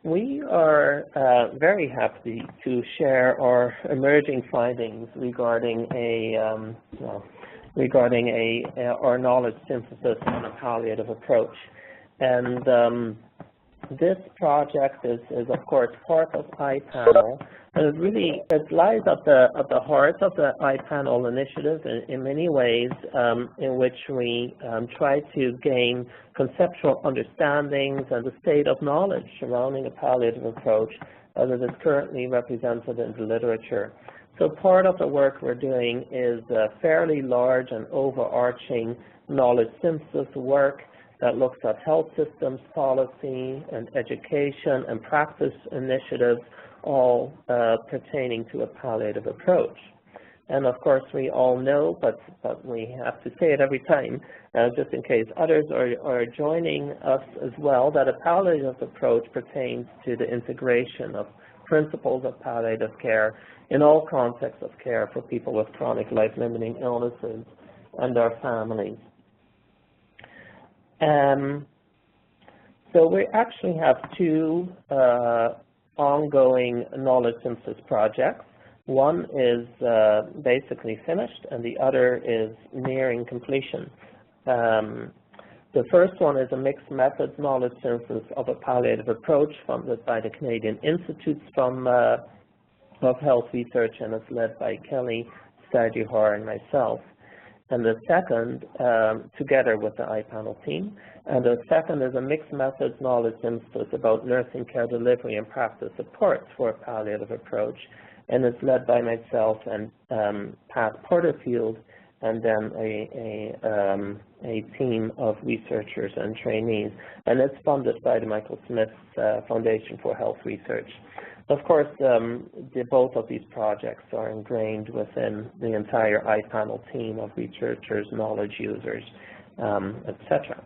We are very happy to share our emerging findings regarding our knowledge synthesis on a palliative approach. And this project is of course part of iPANEL, and it lies at the heart of the iPANEL initiative in many ways, in which we try to gain conceptual understandings and the state of knowledge surrounding a palliative approach as it is currently represented in the literature. So part of the work we're doing is a fairly large and overarching knowledge synthesis work that looks at health systems, policy, and education and practice initiatives, all pertaining to a palliative approach. And of course, we all know, but we have to say it every time, just in case others are joining us as well, that a palliative approach pertains to the integration of principles of palliative care in all contexts of care for people with chronic life-limiting illnesses and their families. So we actually have two ongoing knowledge synthesis projects. One is basically finished, and the other is nearing completion. The first one is a mixed methods knowledge synthesis of a palliative approach funded by the Canadian Institutes of Health Research, and it's led by Kelly Staduhar and myself. And the second, together with the iPANEL team, and the second is a mixed methods knowledge synthesis about nursing care delivery and practice supports for a palliative approach, and it's led by myself and Pat Porterfield, and then a team of researchers and trainees, and it's funded by the Michael Smith Foundation for Health Research. Of course, both of these projects are ingrained within the entire iPANEL team of researchers, knowledge users, etc.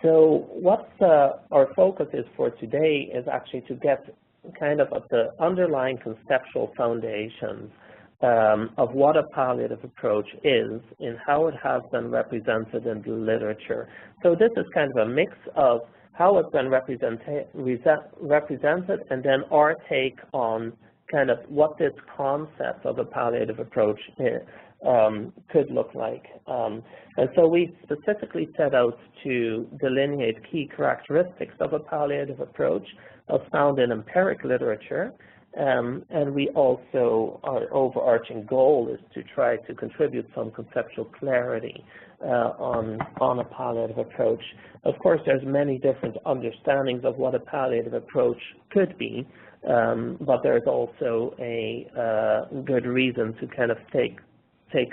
So what our focus is for today is actually to get kind of at the underlying conceptual foundations of what a palliative approach is and how it has been represented in the literature. So this is kind of a mix of how it's been represented, and then our take on kind of what this concept of a palliative approach could look like. And so we specifically set out to delineate key characteristics of a palliative approach as found in empiric literature, and we also, our overarching goal is to try to contribute some conceptual clarity on a palliative approach. Of course, there's many different understandings of what a palliative approach could be, but there's also a good reason to kind of take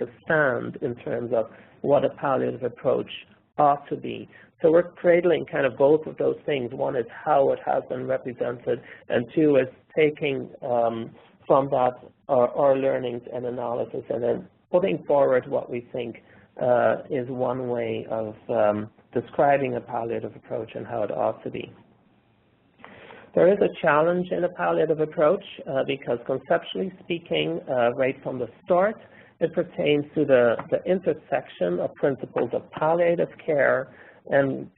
a stand in terms of what a palliative approach ought to be. So we're cradling kind of both of those things. One is how it has been represented, and two is taking from that our learnings and analysis, and then putting forward what we think is one way of describing a palliative approach and how it ought to be. There is a challenge in a palliative approach because conceptually speaking, right from the start, it pertains to the intersection of principles of palliative care and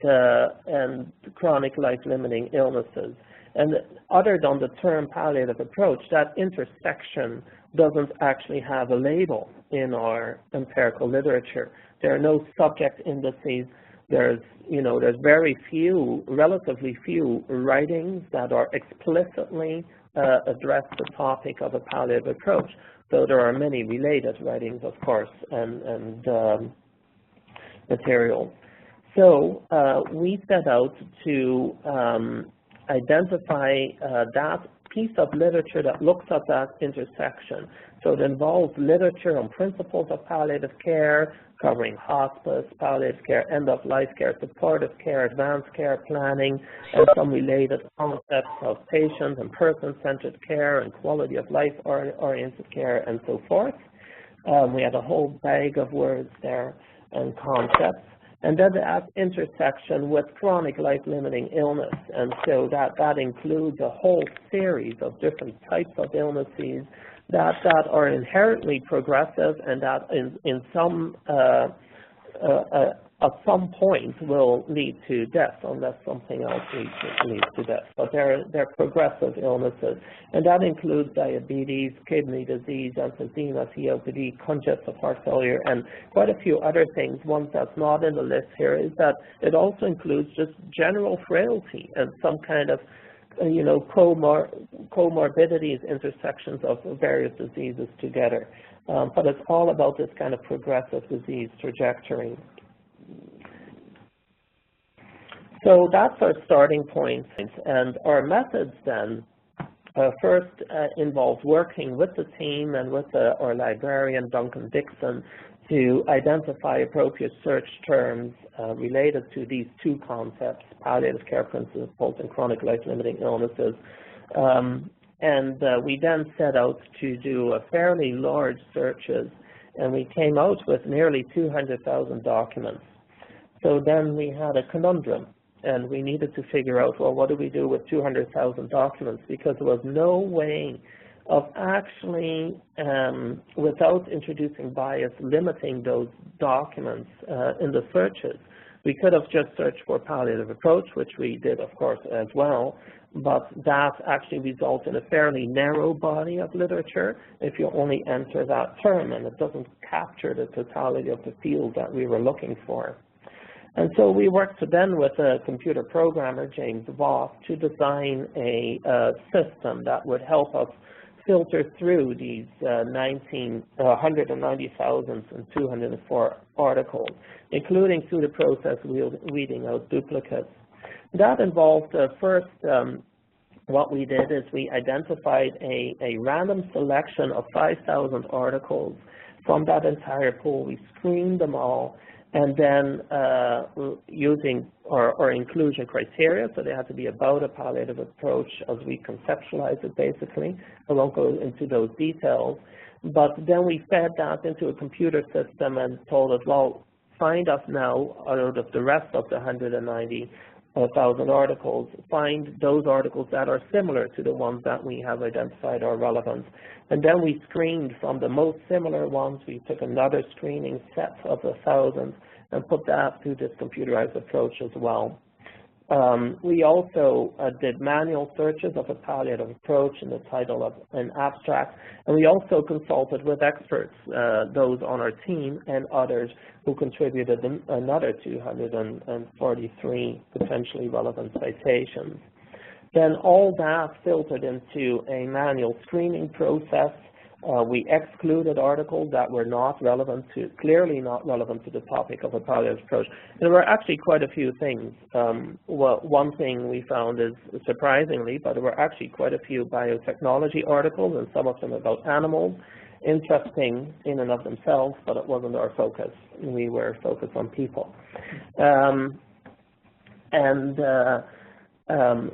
chronic life-limiting illnesses. And other than the term palliative approach, that intersection doesn't actually have a label in our empirical literature. There are no subject indices. There's very few, relatively few writings that are explicitly address the topic of a palliative approach. So there are many related writings, of course, and materials. So we set out to identify that piece of literature that looks at that intersection. So it involves literature on principles of palliative care, covering hospice, palliative care, end-of-life care, supportive care, advanced care planning, and some related concepts of patient and person-centered care and quality of life-oriented care, and so forth. We had a whole bag of words there and concepts. And then that intersection with chronic life-limiting illness, and so that includes a whole series of different types of illnesses that are inherently progressive and that in some at some point will lead to death unless something else leads to death. But they're progressive illnesses, and that includes diabetes, kidney disease, emphysema, COPD, congestive heart failure, and quite a few other things. One that's not in the list here is that it also includes just general frailty and some kind of comorbidities, intersections of various diseases together. But it's all about this kind of progressive disease trajectory. So that's our starting point, and our methods then first involved working with the team and with our librarian, Duncan Dixon, to identify appropriate search terms related to these two concepts, palliative care principles and chronic life-limiting illnesses. And we then set out to do a fairly large searches, and we came out with nearly 200,000 documents. So then we had a conundrum, and we needed to figure out, well, what do we do with 200,000 documents? Because there was no way of actually, without introducing bias, limiting those documents in the searches. We could have just searched for palliative approach, which we did, of course, as well, but that actually results in a fairly narrow body of literature if you only enter that term, and it doesn't capture the totality of the field that we were looking for. And so we worked then with a computer programmer, James Voss, to design a system that would help us filter through these 190,204 articles, including through the process weeding out duplicates. That involved first, what we did is we identified a random selection of 5,000 articles from that entire pool. We screened them all, and then using our inclusion criteria, so they had to be about a palliative approach as we conceptualize it, basically. I won't go into those details. But then we fed that into a computer system and told it, well, find us now, out of the rest of the 190,000 articles, find those articles that are similar to the ones that we have identified are relevant. And then we screened from the most similar ones. We took another screening set of 1,000 and put that through this computerized approach as well. We also did manual searches of a palliative approach in the title of an abstract, and we also consulted with experts, those on our team and others who contributed another 243 potentially relevant citations. Then all that filtered into a manual screening process. We excluded articles that were not relevant to, clearly not relevant to the topic of a palliative approach. There were actually quite a few things. Well, one thing we found is, surprisingly, but there were actually quite a few biotechnology articles, and some of them about animals. Interesting in and of themselves, but it wasn't our focus. We were focused on people.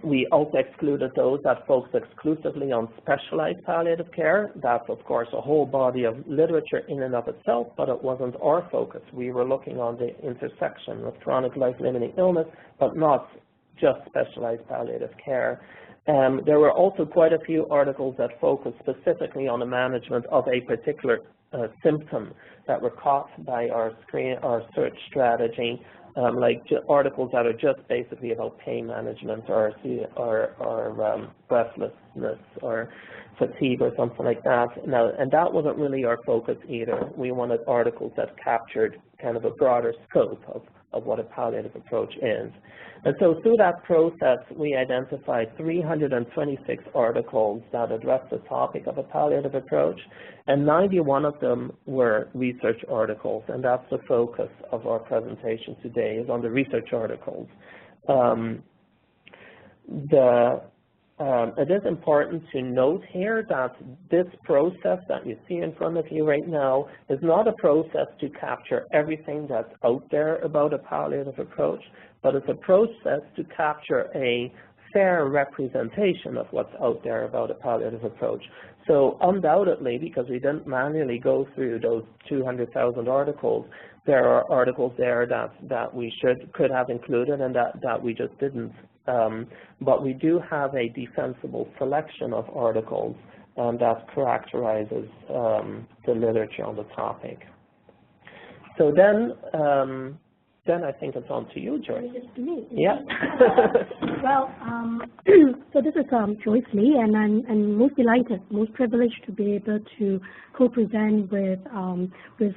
We also excluded those that focused exclusively on specialized palliative care. That's, of course, a whole body of literature in and of itself, but it wasn't our focus. We were looking on the intersection of chronic life-limiting illness, but not just specialized palliative care. There were also quite a few articles that focused specifically on the management of a particular symptom that were caught by our search strategy, like articles that are just basically about pain management or breathlessness or fatigue or something like that. Now, and that wasn't really our focus either. We wanted articles that captured kind of a broader scope of what a palliative approach is. And so through that process, we identified 326 articles that addressed the topic of a palliative approach, and 91 of them were research articles, and that's the focus of our presentation today, is on the research articles. It is important to note here that this process that you see in front of you right now is not a process to capture everything that's out there about a palliative approach, but it's a process to capture a fair representation of what's out there about a palliative approach. So undoubtedly, because we didn't manually go through those 200,000 articles, there are articles there that we could have included and that we just didn't. But we do have a defensible selection of articles that characterizes the literature on the topic. So then then I think it's on to you, Joyce. It's to me. Yeah. Well, so this is Joyce Lee, and I'm most delighted, most privileged to be able to co-present with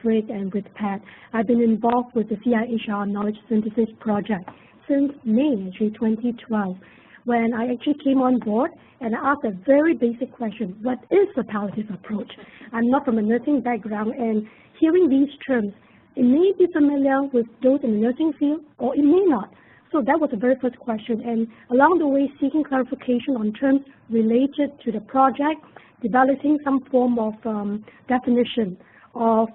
Rick and with Pat. I've been involved with the CIHR Knowledge Synthesis Project since May, actually 2012, when I actually came on board and I asked a very basic question: what is the palliative approach? I'm not from a nursing background, and hearing these terms, it may be familiar with those in the nursing field, or it may not. So that was the very first question, and along the way, seeking clarification on terms related to the project, developing some form of definition of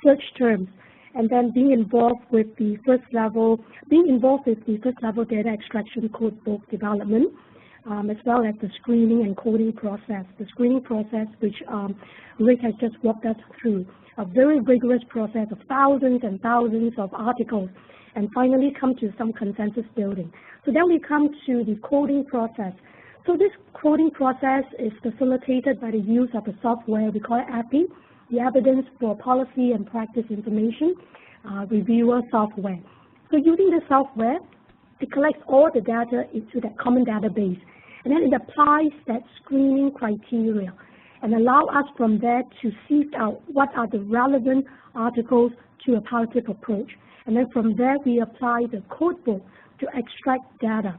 search terms, and then being involved with the first level data extraction code book development, as well as the screening and coding process. The screening process, which Rick has just walked us through, a very rigorous process of thousands and thousands of articles, and finally come to some consensus building. So then we come to the coding process. So this coding process is facilitated by the use of a software, we call it EPI, the Evidence for Policy and Practice Information Reviewer software. So using the software, it collects all the data into that common database, and then it applies that screening criteria and allow us from there to sift out what are the relevant articles to a palliative approach. And then from there, we apply the code book to extract data.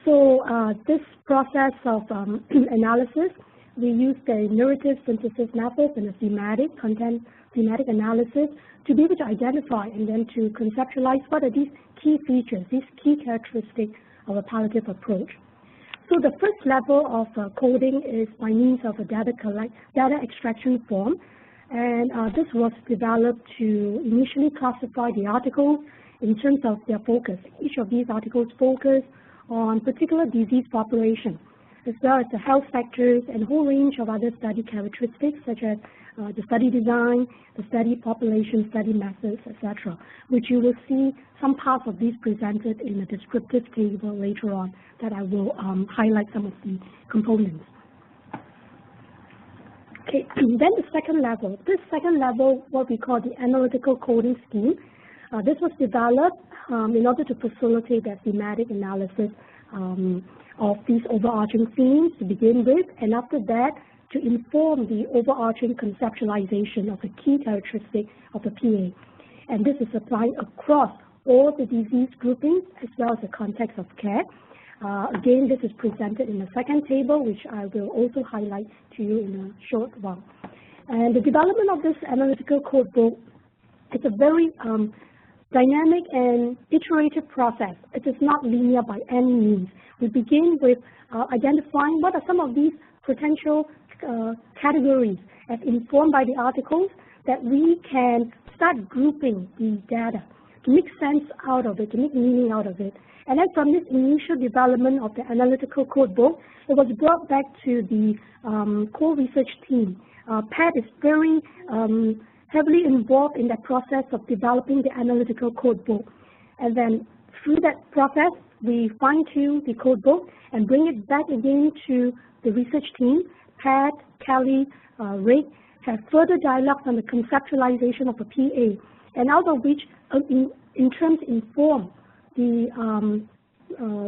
So this process of analysis, we use the narrative synthesis method and the thematic analysis to be able to identify and then to conceptualize what are these key features, these key characteristics of a palliative approach. So the first level of coding is by means of a data extraction form, and this was developed to initially classify the articles in terms of their focus. Each of these articles focus on particular disease population, as well as the health factors and a whole range of other study characteristics, such as the study design, the study population, study methods, etc., which you will see some parts of these presented in a descriptive table later on that I will highlight some of the components. Okay, then the second level. This second level, what we call the analytical coding scheme, this was developed in order to facilitate that thematic analysis of these overarching themes to begin with, and after that, to inform the overarching conceptualization of the key characteristic of the PA. And this is applied across all the disease groupings as well as the context of care. Again, this is presented in the second table, which I will also highlight to you in a short while. And the development of this analytical code book is a very dynamic and iterative process. It is not linear by any means. We begin with identifying what are some of these potential categories as informed by the articles that we can start grouping the data to make sense out of it, to make meaning out of it. And then from this initial development of the analytical code book, it was brought back to the core research team. Pat is very heavily involved in that process of developing the analytical code book. And then through that process, we fine-tune the code book and bring it back again to the research team. Pat, Kelly, Rick have further dialogues on the conceptualization of a PA, and out of which, in terms inform the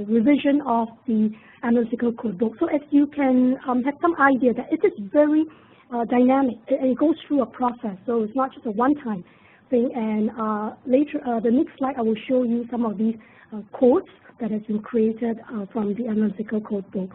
revision of the analytical code book. So as you can have some idea that it is very dynamic, and it goes through a process, so it's not just a one-time thing. And later, the next slide, I will show you some of these codes that has been created from the analytical code book.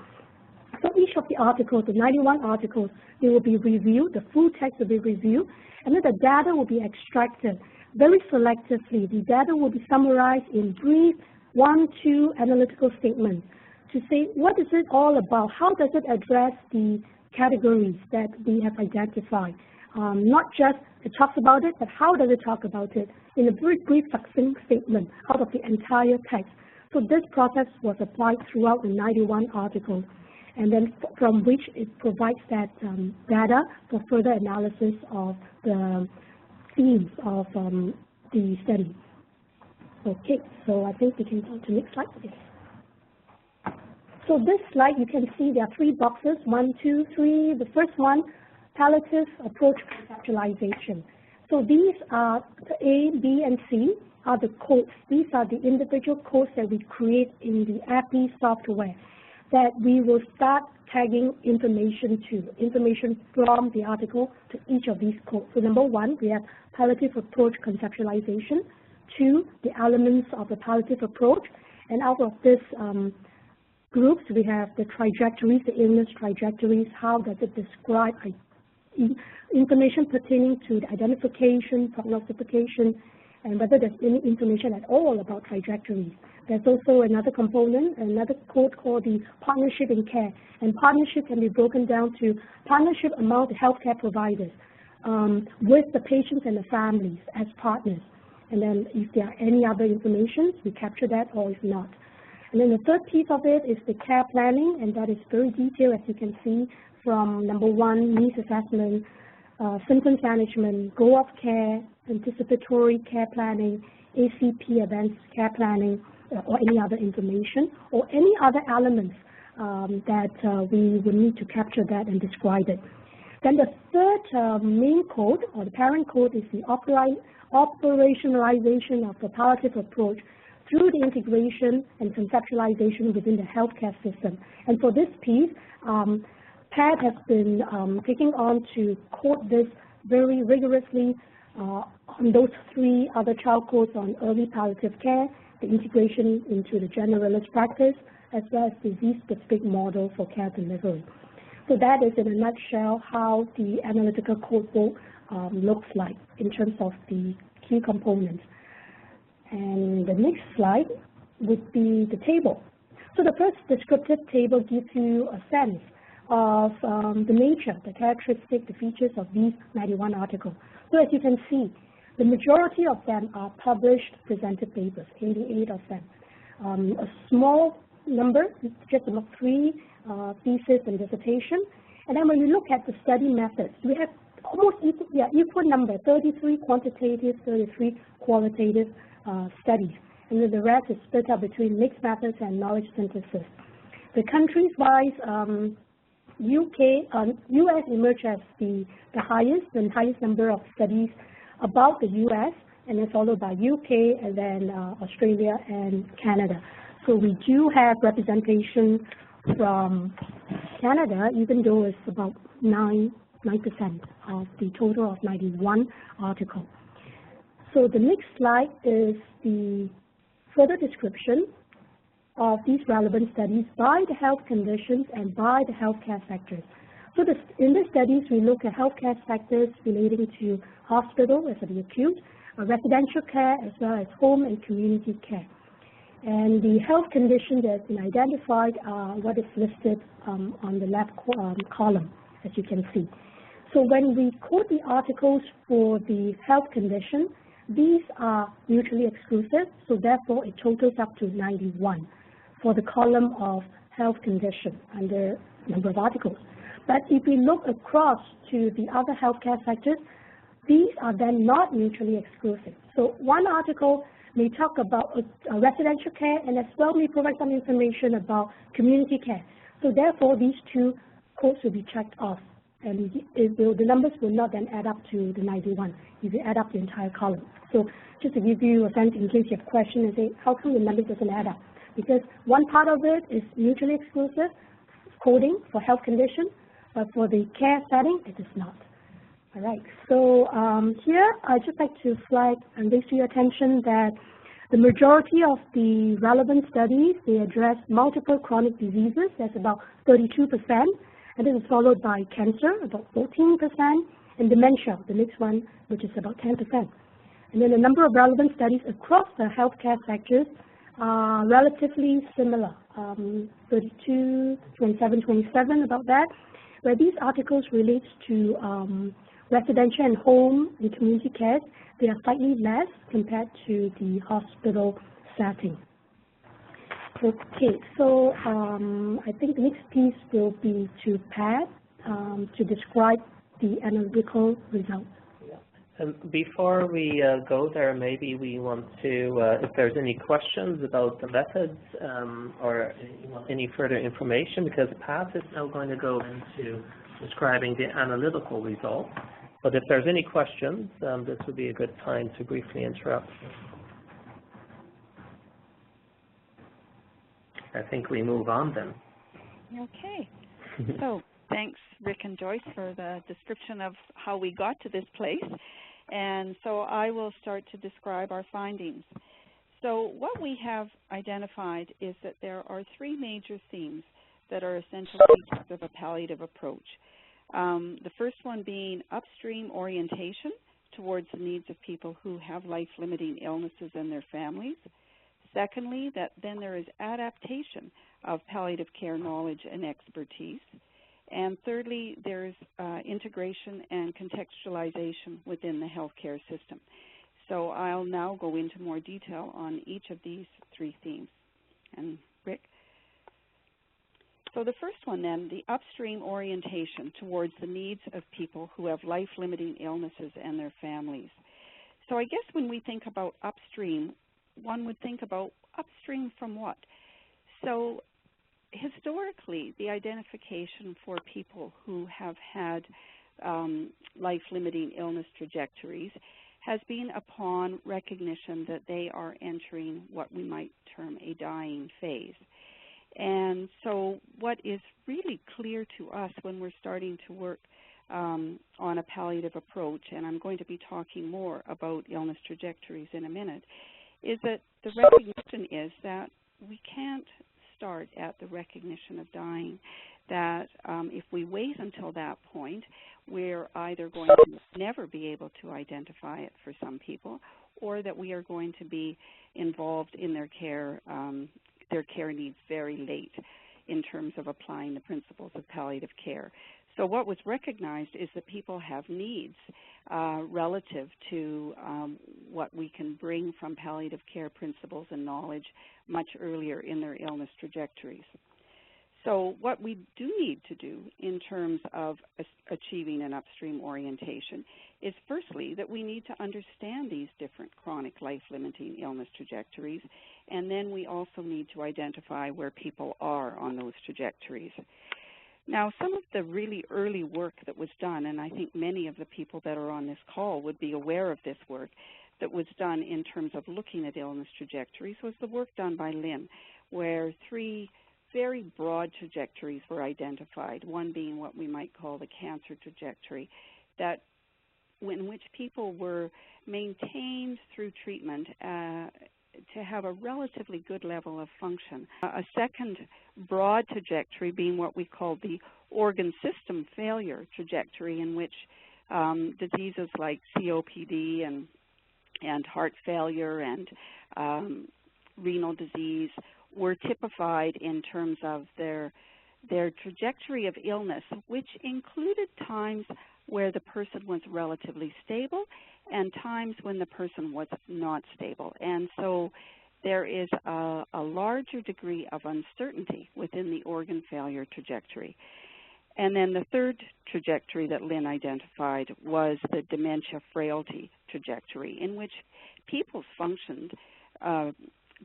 So each of the articles, the 91 articles, they will be reviewed, the full text will be reviewed, and then the data will be extracted very selectively. The data will be summarized in brief 1-2 analytical statements to say what is it all about, how does it address the categories that we have identified. Not just it talks about it, but how does it talk about it in a very brief, succinct statement out of the entire text. So this process was applied throughout the 91 articles, and then from which it provides that data for further analysis of the themes of the study. Okay, so I think we can go to the next slide. Yes. So this slide, you can see there are 3 boxes, 1, 2, 3. The first one, palliative approach conceptualization. So these are the A, B, and C are the codes. These are the individual codes that we create in the API software that we will start tagging information from the article to each of these codes. So number one, we have palliative approach conceptualization. Two, the elements of the palliative approach. And out of this groups, we have the trajectories, the illness trajectories. How does it describe information pertaining to the identification, prognostication, and whether there's any information at all about trajectories. There's also another component, another code called the partnership in care. And partnership can be broken down to partnership among the healthcare providers with the patients and the families as partners. And then if there are any other information, we capture that, or if not. And then the third piece of it is the care planning, and that is very detailed, as you can see, from number one, needs assessment, symptoms management, goal of care, anticipatory care planning, ACP events care planning, or any other information, or any other elements that we would need to capture that and describe it. Then the third main code, or the parent code, is the operationalization of the palliative approach through the integration and conceptualization within the healthcare system. And for this piece, PAD has been taking on to code this very rigorously on those three other child codes on early palliative care, the integration into the generalist practice, as well as disease-specific model for care delivery. So that is in a nutshell how the analytical codebook looks like in terms of the key components. And the next slide would be the table. So the first descriptive table gives you a sense of the nature, the characteristics, the features of these 91 articles. So as you can see, the majority of them are published presented papers, 88 of them. A small number, just about 3 thesis and dissertation. And then when you look at the study methods, we have almost equal number, 33 quantitative, 33 qualitative studies. And then the rest is split up between mixed methods and knowledge synthesis. The countries-wise, US emerged as the highest number of studies about the US, and then followed by UK, and then Australia and Canada. So we do have representation from Canada, even though it's about 9% of the total of 91 articles. So the next slide is the further description of these relevant studies by the health conditions and by the healthcare sectors. So in the studies, we look at healthcare sectors relating to hospital, as the acute, residential care, as well as home and community care. And the health condition that has been identified are what is listed on the left column, as you can see. So when we quote the articles for the health condition, these are mutually exclusive, so therefore it totals up to 91 for the column of health condition under number of articles. But if we look across to the other healthcare sectors, these are then not mutually exclusive. So one article may talk about residential care and as well may provide some information about community care. So therefore, these two codes will be checked off, and the numbers will not then add up to the 91 if you add up the entire column. So just to give you a sense in case you have a question and say, how come the numbers doesn't add up? Because one part of it is mutually exclusive, coding for health condition, but for the care setting, it is not. All right, so here I'd just like to flag and bring to your attention that the majority of the relevant studies, they address multiple chronic diseases, that's about 32%, and this is followed by cancer, about 14%, and dementia, the next one, which is about 10%. And then the number of relevant studies across the healthcare sectors are relatively similar, 32, 27, 27, about that, where these articles relate to residential and home and community care. They are slightly less compared to the hospital setting. Okay, so I think the next piece will be to Pat to describe the analytical results. And before we go there, maybe we want to, if there's any questions about the methods or any further information, because Pat is now going to go into describing the analytical results. But if there's any questions, this would be a good time to briefly interrupt. think we move on then. Okay. So thanks, Rick and Joyce, for the description of how we got to this place. And so I will start to describe our findings. So what we have identified is that there are three major themes that are essential features of a palliative approach. The first one being upstream orientation towards the needs of people who have life-limiting illnesses and their families. Secondly, that then there is adaptation of palliative care knowledge and expertise. And thirdly, there's integration and contextualization within the healthcare system. So I'll now go into more detail on each of these three themes. And Rick? So the first one then, the upstream orientation towards the needs of people who have life-limiting illnesses and their families. So I guess when we think about upstream, one would think about upstream from what? So historically, the identification for people who have had life-limiting illness trajectories has been upon recognition that they are entering what we might term a dying phase. And so what is really clear to us when we're starting to work on a palliative approach, and I'm going to be talking more about illness trajectories in a minute, is that the recognition is that we can't start at the recognition of dying, that if we wait until that point, we're either going to never be able to identify it for some people, or that we are going to be involved in their care needs very late in terms of applying the principles of palliative care. So what was recognized is that people have needs relative to what we can bring from palliative care principles and knowledge much earlier in their illness trajectories. So what we do need to do in terms of achieving an upstream orientation is firstly that we need to understand these different chronic life-limiting illness trajectories, and then we also need to identify where people are on those trajectories. Now, some of the really early work that was done, and I think many of the people that are on this call would be aware of this work that was done in terms of looking at illness trajectories, was the work done by Lynn, where three very broad trajectories were identified, one being what we might call the cancer trajectory, that in which people were maintained through treatment to have a relatively good level of function. A second broad trajectory being what we call the organ system failure trajectory, in which diseases like COPD and heart failure and renal disease were typified in terms of their trajectory of illness, which included times where the person was relatively stable and times when the person was not stable. And so there is a larger degree of uncertainty within the organ failure trajectory. And then the third trajectory that Lynn identified was the dementia frailty trajectory, in which people's functions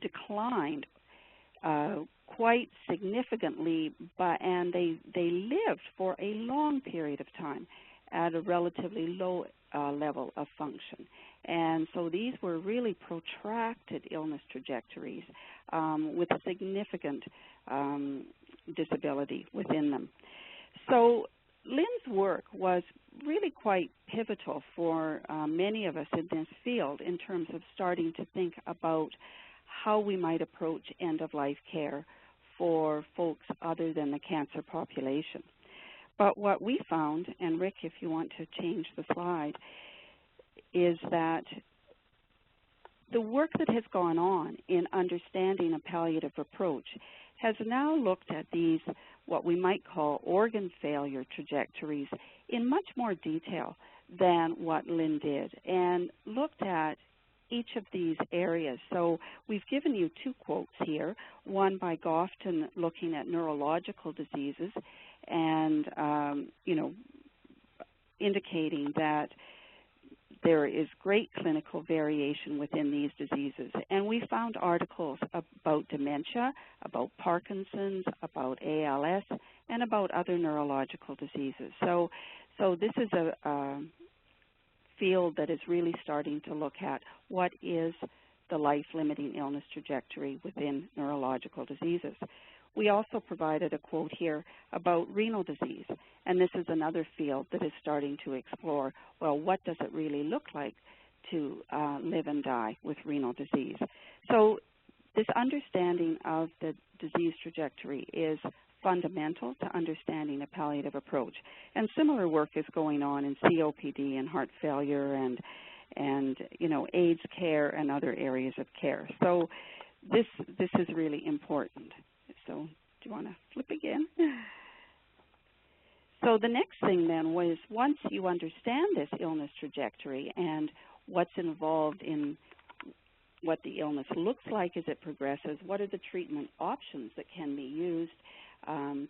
declined quite significantly, and they lived for a long period of time at a relatively low level of function. And so these were really protracted illness trajectories with a significant disability within them. So Lynn's work was really quite pivotal for many of us in this field in terms of starting to think about how we might approach end-of-life care for folks other than the cancer population. But what we found, and Rick, if you want to change the slide, is that the work that has gone on in understanding a palliative approach has now looked at these, what we might call organ failure trajectories, in much more detail than what Lynn did, and looked at each of these areas. So we've given you two quotes here, one by Gofton looking at neurological diseases and, indicating that there is great clinical variation within these diseases. And we found articles about dementia, about Parkinson's, about ALS, and about other neurological diseases. So this is a field that is really starting to look at what is the life-limiting illness trajectory within neurological diseases. We also provided a quote here about renal disease, and this is another field that is starting to explore, well, what does it really look like to live and die with renal disease? So this understanding of the disease trajectory is fundamental to understanding a palliative approach. And similar work is going on in COPD and heart failure and you know, AIDS care and other areas of care. So this is really important. So do you want to flip again? So the next thing then was, once you understand this illness trajectory and what's involved in what the illness looks like as it progresses, what are the treatment options that can be used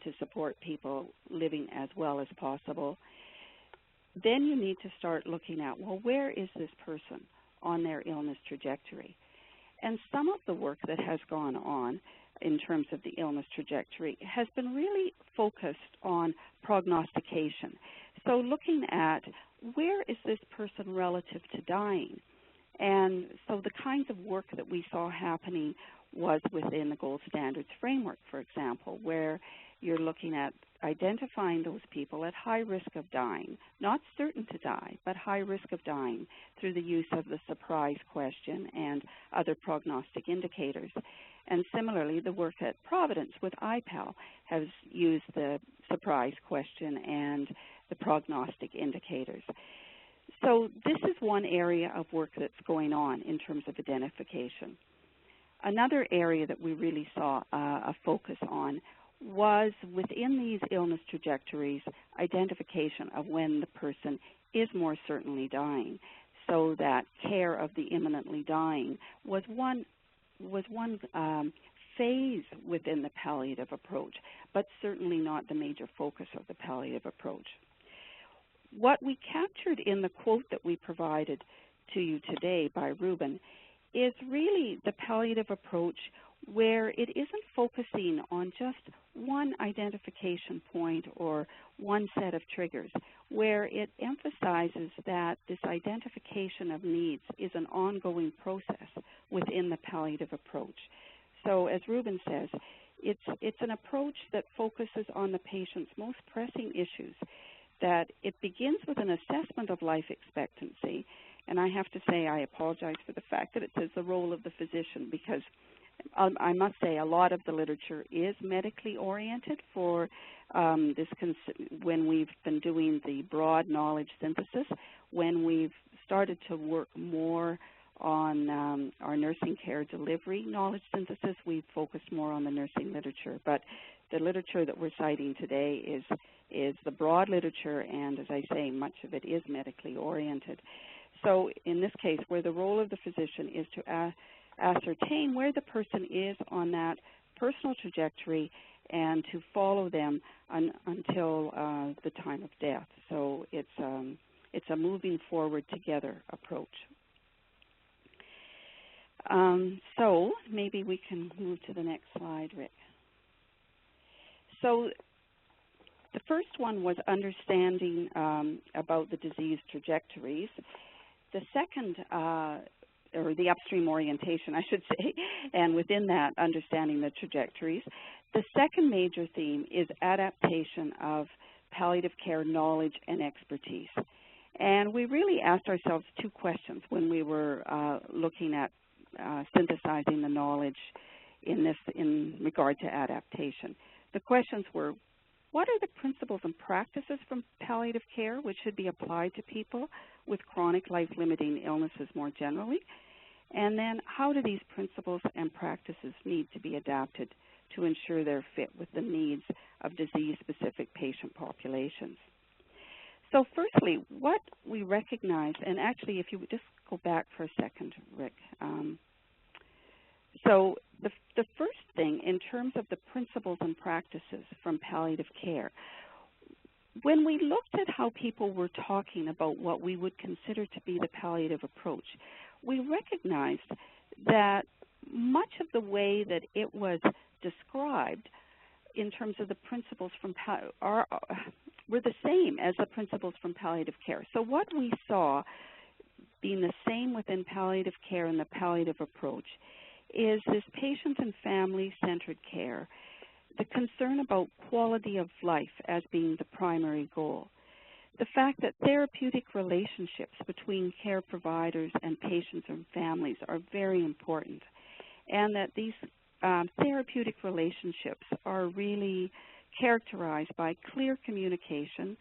to support people living as well as possible, then you need to start looking at, well, where is this person on their illness trajectory? And some of the work that has gone on in terms of the illness trajectory has been really focused on prognostication. So looking at, where is this person relative to dying? And so the kinds of work that we saw happening was within the gold standards framework, for example, where you're looking at identifying those people at high risk of dying, not certain to die, but high risk of dying through the use of the surprise question and other prognostic indicators. And similarly, the work at Providence with iPANEL has used the surprise question and the prognostic indicators. So this is one area of work that's going on in terms of identification. Another area that we really saw a focus on was within these illness trajectories, identification of when the person is more certainly dying, so that care of the imminently dying was one phase within the palliative approach, but certainly not the major focus of the palliative approach. What we captured in the quote that we provided to you today by Ruben is really the palliative approach, where it isn't focusing on just one identification point or one set of triggers, where it emphasizes that this identification of needs is an ongoing process within the palliative approach. So as Ruben says, it's an approach that focuses on the patient's most pressing issues, that it begins with an assessment of life expectancy. And I have to say, I apologize for the fact that it says the role of the physician, because I must say a lot of the literature is medically oriented for when we've been doing the broad knowledge synthesis. When we've started to work more on our nursing care delivery knowledge synthesis, we've focused more on the nursing literature. But the literature that we're citing today is the broad literature, and as I say, much of it is medically oriented. So in this case, where the role of the physician is to ascertain where the person is on that personal trajectory and to follow them until the time of death. So it's a moving forward together approach. So maybe we can move to the next slide, Rick. So the first one was understanding about the disease trajectories. The second, or the upstream orientation, I should say, and within that, understanding the trajectories. The second major theme is adaptation of palliative care knowledge and expertise. And we really asked ourselves two questions when we were looking at synthesizing the knowledge in regard to adaptation. The questions were, what are the principles and practices from palliative care which should be applied to people with chronic life-limiting illnesses more generally? And then how do these principles and practices need to be adapted to ensure they're fit with the needs of disease-specific patient populations? So firstly, what we recognize, and actually if you would just go back for a second, Rick. So the first thing in terms of the principles and practices from palliative care, when we looked at how people were talking about what we would consider to be the palliative approach, we recognized that much of the way that it was described in terms of the principles from were the same as the principles from palliative care. So what we saw been the same within palliative care and the palliative approach is this patient and family-centered care, the concern about quality of life as being the primary goal, the fact that therapeutic relationships between care providers and patients and families are very important, and that these therapeutic relationships are really characterized by clear communication,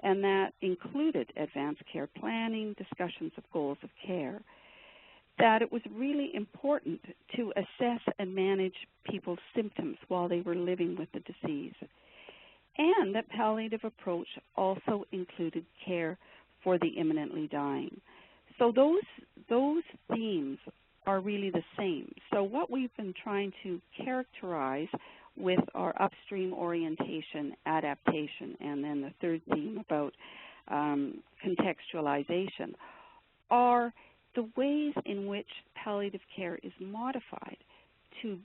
and that included advanced care planning, discussions of goals of care, that it was really important to assess and manage people's symptoms while they were living with the disease, and that palliative approach also included care for the imminently dying. So those themes are really the same. So what we've been trying to characterize with our upstream orientation, adaptation, and then the third theme about contextualization are the ways in which palliative care is modified to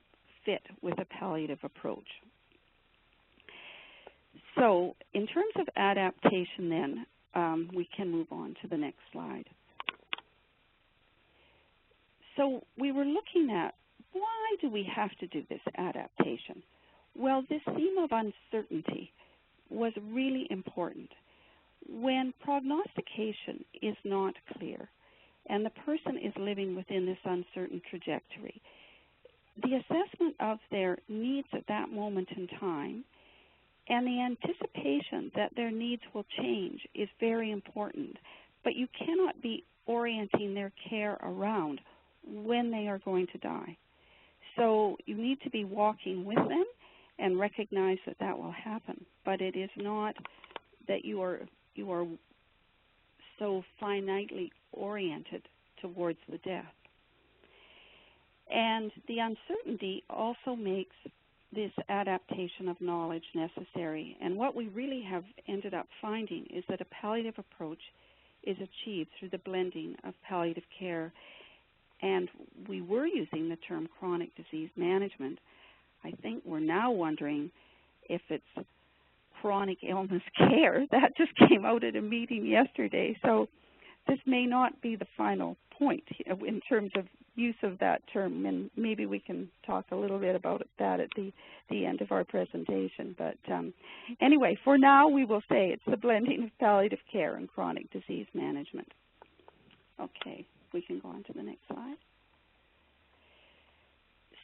fit with a palliative approach. So in terms of adaptation then, we can move on to the next slide. So we were looking at, why do we have to do this adaptation? Well, this theme of uncertainty was really important. When prognostication is not clear and the person is living within this uncertain trajectory, the assessment of their needs at that moment in time and the anticipation that their needs will change is very important, but you cannot be orienting their care around when they are going to die. So you need to be walking with them and recognize that that will happen, but it is not that you are so finitely oriented towards the death. And the uncertainty also makes this adaptation of knowledge necessary. And what we really have ended up finding is that a palliative approach is achieved through the blending of palliative care. And we were using the term chronic disease management. I think we're now wondering if it's chronic illness care. That just came out at a meeting yesterday. So this may not be the final point in terms of use of that term, and maybe we can talk a little bit about that at the end of our presentation. But anyway, for now we will say it's the blending of palliative care and chronic disease management. Okay, we can go on to the next slide.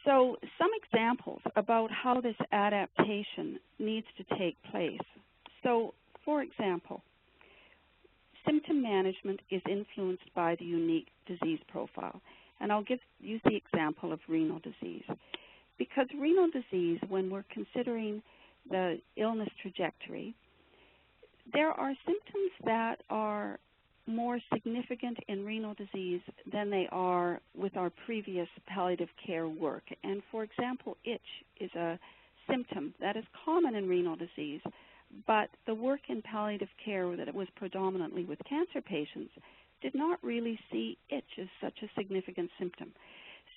So some examples about how this adaptation needs to take place. So, for example, symptom management is influenced by the unique disease profile. And I'll use the example of renal disease. Because renal disease, when we're considering the illness trajectory, there are symptoms that are more significant in renal disease than they are with our previous palliative care work. And for example, itch is a symptom that is common in renal disease, but the work in palliative care that it was predominantly with cancer patients did not really see itch as such a significant symptom.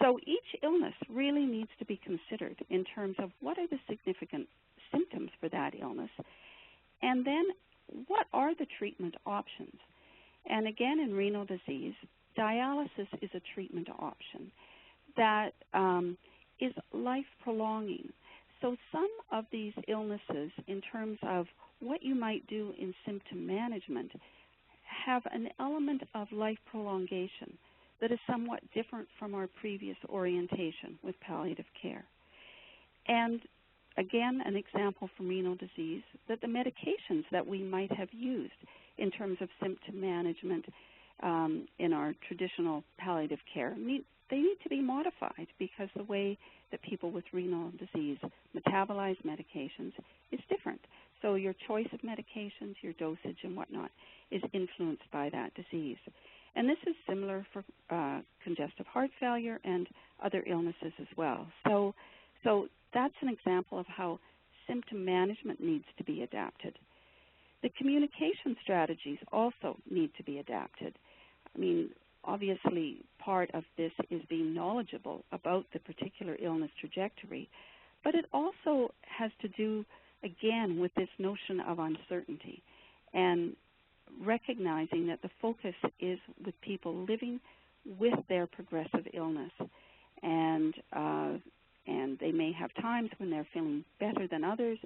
So each illness really needs to be considered in terms of what are the significant symptoms for that illness, and then what are the treatment options. And again, in renal disease, dialysis is a treatment option that is life-prolonging. So some of these illnesses, in terms of what you might do in symptom management, have an element of life prolongation that is somewhat different from our previous orientation with palliative care. And again, an example from renal disease, that the medications that we might have used in terms of symptom management in our traditional palliative care, they need to be modified because the way that people with renal disease metabolize medications is different. So your choice of medications, your dosage and whatnot is influenced by that disease. And this is similar for congestive heart failure and other illnesses as well. So that's an example of how symptom management needs to be adapted. The communication strategies also need to be adapted. I mean, obviously, part of this is being knowledgeable about the particular illness trajectory, but it also has to do, again, with this notion of uncertainty. And recognizing that the focus is with people living with their progressive illness, and they may have times when they're feeling better than others,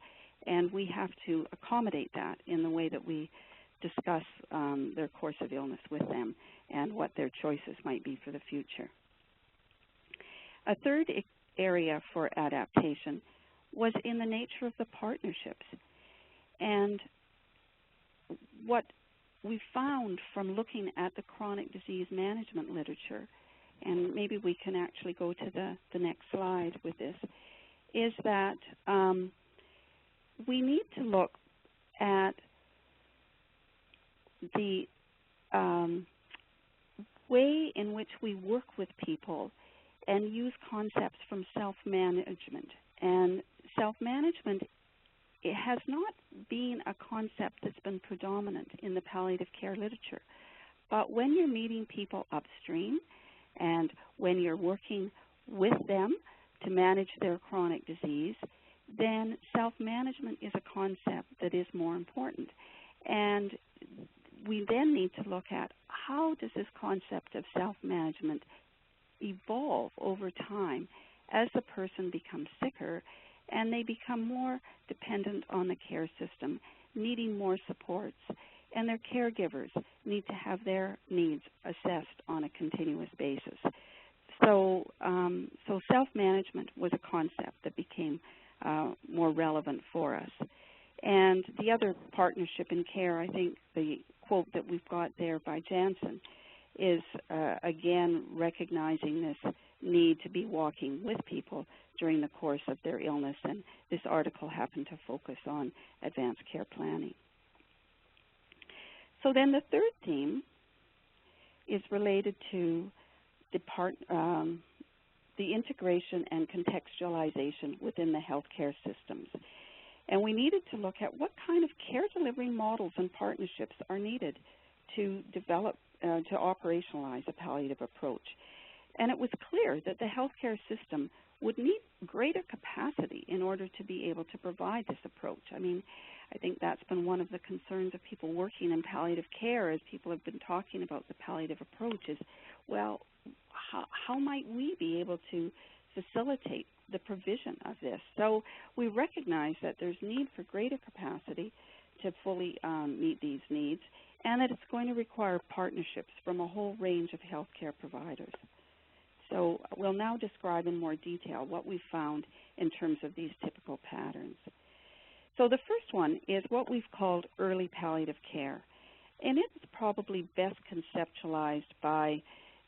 and we have to accommodate that in the way that we discuss their course of illness with them and what their choices might be for the future. A third area for adaptation was in the nature of the partnerships. And what we found from looking at the chronic disease management literature, and maybe we can actually go to the next slide with this, is that we need to look at the way in which we work with people and use concepts from self-management. And self-management, it has not been a concept that's been predominant in the palliative care literature. But when you're meeting people upstream and when you're working with them to manage their chronic disease, then self-management is a concept that is more important. And we then need to look at how does this concept of self-management evolve over time as the person becomes sicker and they become more dependent on the care system, needing more supports, and their caregivers need to have their needs assessed on a continuous basis. So self-management was a concept that became more relevant for us. And the other partnership in care, I think the quote that we've got there by Jansen is, again, recognizing this need to be walking with people during the course of their illness, and this article happened to focus on advanced care planning. So then the third theme is related to the integration and contextualization within the healthcare systems. And we needed to look at what kind of care delivery models and partnerships are needed to develop, to operationalize a palliative approach. And it was clear that the healthcare system would need greater capacity in order to be able to provide this approach. I mean, I think that's been one of the concerns of people working in palliative care as people have been talking about the palliative approach is, well, how might we be able to facilitate the provision of this? So we recognize that there's need for greater capacity to fully meet these needs, and that it's going to require partnerships from a whole range of healthcare providers. So we'll now describe in more detail what we found in terms of these typical patterns. So the first one is what we've called early palliative care, and it's probably best conceptualized by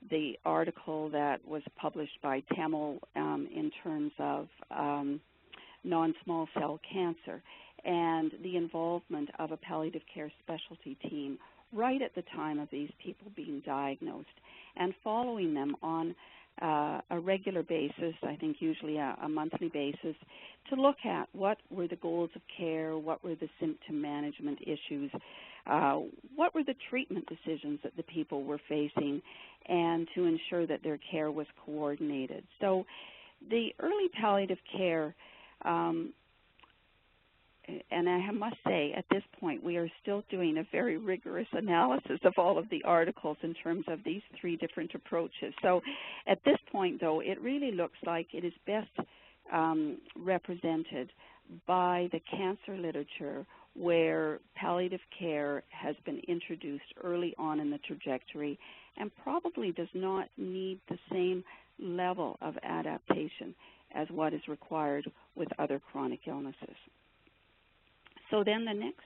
the article that was published by Temel in terms of non-small cell cancer and the involvement of a palliative care specialty team right at the time of these people being diagnosed and following them on a regular basis, I think usually a monthly basis, to look at what were the goals of care, what were the symptom management issues, what were the treatment decisions that the people were facing, and to ensure that their care was coordinated. So the early palliative care, and I must say at this point we are still doing a very rigorous analysis of all of the articles in terms of these three different approaches. So at this point, though, it really looks like it is best represented by the cancer literature where palliative care has been introduced early on in the trajectory and probably does not need the same level of adaptation as what is required with other chronic illnesses. So then the next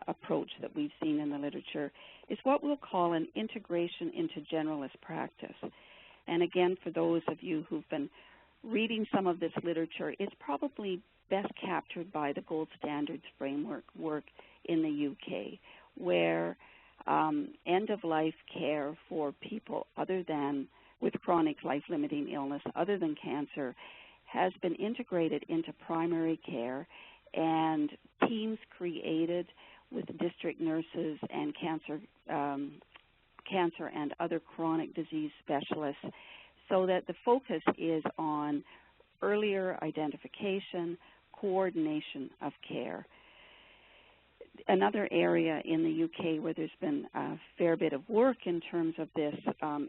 approach that we've seen in the literature is what we'll call an integration into generalist practice. And again, for those of you who've been reading some of this literature, it's probably best captured by the gold standards framework work in the UK, where end-of-life care for people other than with chronic life-limiting illness other than cancer has been integrated into primary care, and teams created with district nurses and cancer and other chronic disease specialists so that the focus is on earlier identification, coordination of care. Another area in the UK where there's been a fair bit of work in terms of this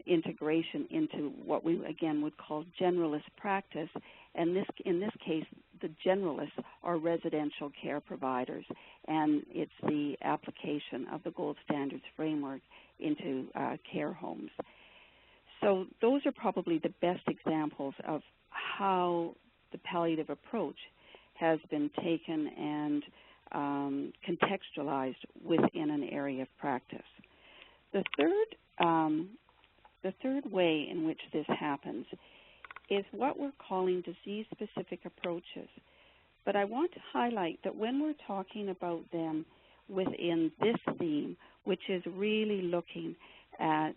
integration into what we, again, would call generalist practice, and in this case, the generalists are residential care providers, and it's the application of the gold standards framework into care homes. So those are probably the best examples of how the palliative approach has been taken and contextualized within an area of practice. The third way in which this happens is what we're calling disease-specific approaches. But I want to highlight that when we're talking about them within this theme, which is really looking at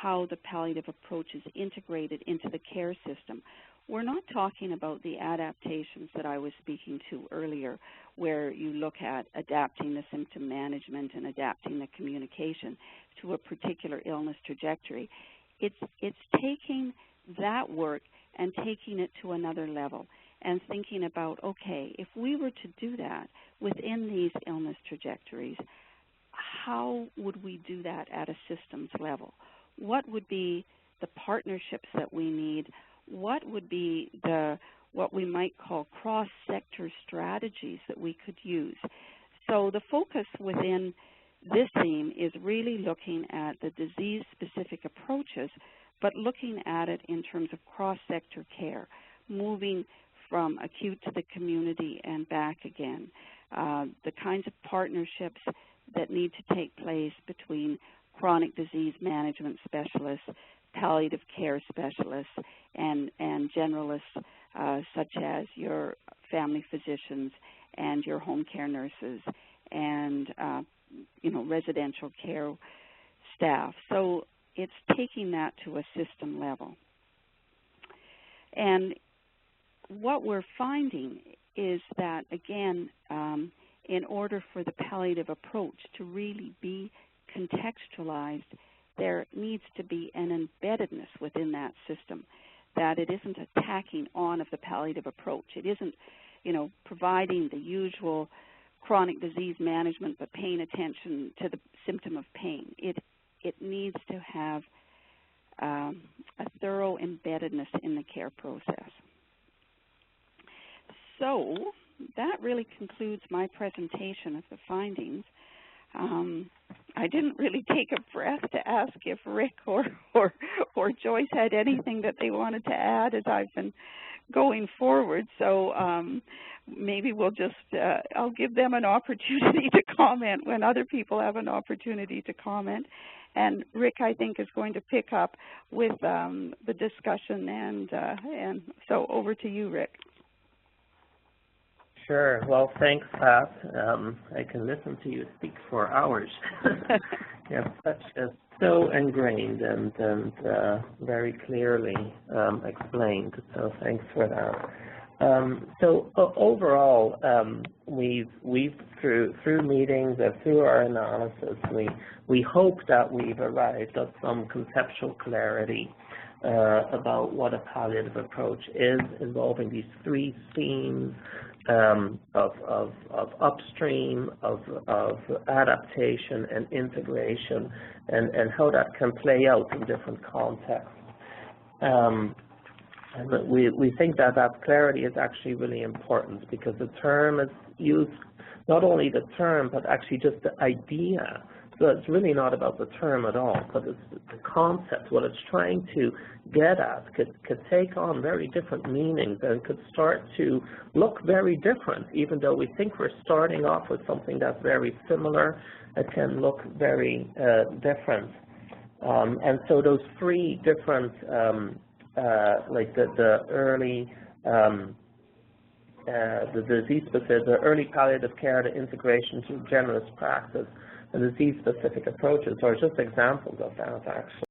how the palliative approach is integrated into the care system, we're not talking about the adaptations that I was speaking to earlier, where you look at adapting the symptom management and adapting the communication to a particular illness trajectory. It's taking that work and taking it to another level and thinking about, okay, if we were to do that within these illness trajectories, how would we do that at a systems level? What would be the partnerships that we need? What would be what we might call cross-sector strategies that we could use? So the focus within this theme is really looking at the disease-specific approaches, but looking at it in terms of cross-sector care, moving from acute to the community and back again. The kinds of partnerships that need to take place between chronic disease management specialists, palliative care specialists, and generalists such as your family physicians and your home care nurses and residential care staff. So it's taking that to a system level. And what we're finding is that, again, in order for the palliative approach to really be contextualized, there needs to be an embeddedness within that system, that it isn't a tacking on of the palliative approach. It isn't, providing the usual chronic disease management but paying attention to the symptom of pain. It needs to have a thorough embeddedness in the care process. So that really concludes my presentation of the findings. I didn't really take a breath to ask if Rick or Joyce had anything that they wanted to add as I've been going forward. So maybe we'll just, I'll give them an opportunity to comment when other people have an opportunity to comment. And Rick, I think, is going to pick up with the discussion. And so over to you, Rick. Sure. Well, thanks, Pat. I can listen to you speak for hours. So ingrained and very clearly explained. So thanks for that. So overall, we've through meetings and through our analysis, we hope that we've arrived at some conceptual clarity about what a palliative approach is, involving these three themes of upstream, of adaptation and integration, and how that can play out in different contexts. And we think that clarity is actually really important, because the term is used, not only the term, but actually just the idea. So it's really not about the term at all, but it's the concept. What it's trying to get at could take on very different meanings and could start to look very different. Even though we think we're starting off with something that's very similar, it can look very different. And so those three different, like the early, the disease-specific, the early palliative care, the integration to generalist practice, and disease-specific approaches are just examples of that, actually.